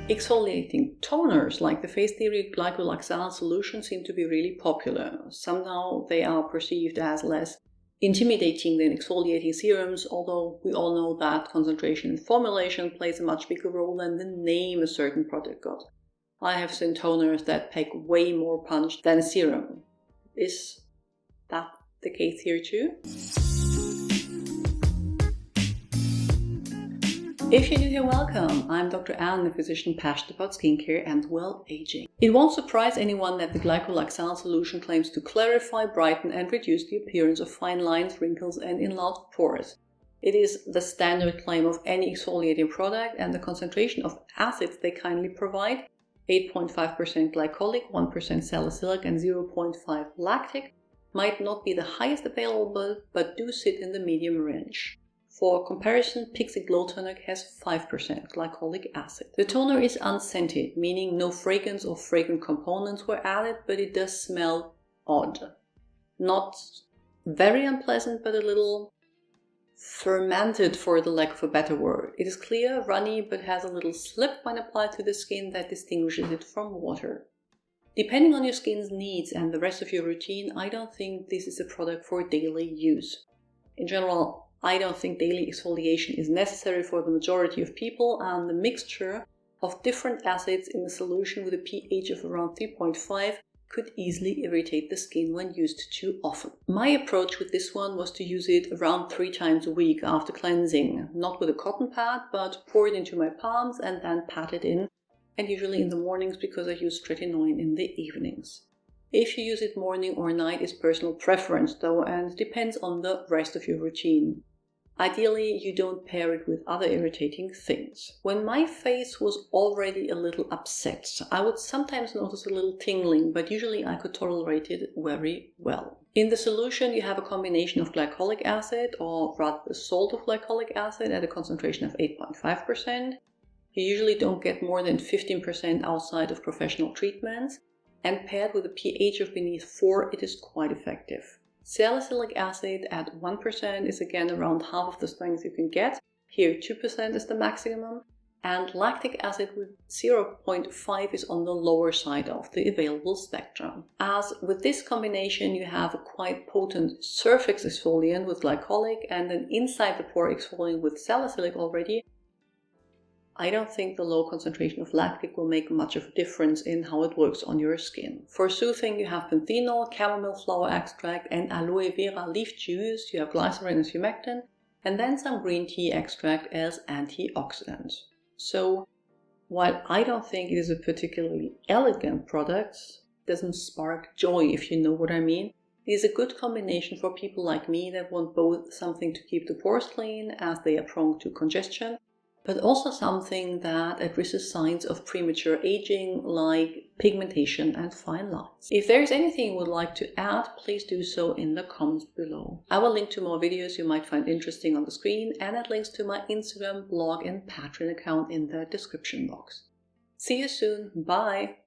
Exfoliating toners like the facetheory Glycolacsal Solution seem to be really popular. Somehow they are perceived as less intimidating than exfoliating serums, although we all know that concentration and formulation plays a much bigger role than the name a certain product got. I have seen toners that pack way more punch than a serum. Is that the case here too? If you're new here, welcome! I'm Dr. Anne, a physician passionate about skincare and well-aging. It won't surprise anyone that the Glycolacsal Solution claims to clarify, brighten and reduce the appearance of fine lines, wrinkles and enlarged pores. It is the standard claim of any exfoliating product, and the concentration of acids they kindly provide, 8.5% glycolic, 1% salicylic and 0.5 lactic, might not be the highest available but do sit in the medium range. For comparison, Pixi Glow Tonic has 5% glycolic acid. The toner is unscented, meaning no fragrance or fragrant components were added, but it does smell odd. Not very unpleasant, but a little fermented for the lack of a better word. It is clear, runny, but has a little slip when applied to the skin that distinguishes it from water. Depending on your skin's needs and the rest of your routine, I don't think this is a product for daily use. In general, I don't think daily exfoliation is necessary for the majority of people, and the mixture of different acids in a solution with a pH of around 3.5 could easily irritate the skin when used too often. My approach with this one was to use it around 3 times a week after cleansing, not with a cotton pad, but pour it into my palms and then pat it in, and usually in the mornings because I use tretinoin in the evenings. If you use it morning or night is personal preference though, and depends on the rest of your routine. Ideally, you don't pair it with other irritating things. When my face was already a little upset, I would sometimes notice a little tingling, but usually I could tolerate it very well. In the solution, you have a combination of glycolic acid, or rather the salt of glycolic acid at a concentration of 8.5%. You usually don't get more than 15% outside of professional treatments, and paired with a pH of beneath 4, it is quite effective. Salicylic acid at 1% is again around half of the strength you can get. Here 2% is the maximum. And lactic acid with 0.5 is on the lower side of the available spectrum. As with this combination, you have a quite potent surface exfoliant with glycolic and an inside the pore exfoliant with salicylic already. I don't think the low concentration of lactic will make much of a difference in how it works on your skin. For soothing, you have panthenol, chamomile flower extract and aloe vera leaf juice. You have glycerin and humectant, and then some green tea extract as antioxidant. So, while I don't think it is a particularly elegant product, it doesn't spark joy if you know what I mean. It is a good combination for people like me that want both something to keep the pores clean as they are prone to congestion, but also something that addresses signs of premature aging like pigmentation and fine lines. If there is anything you would like to add, please do so in the comments below. I will link to more videos you might find interesting on the screen and add links to my Instagram, blog and Patreon account in the description box. See you soon, bye!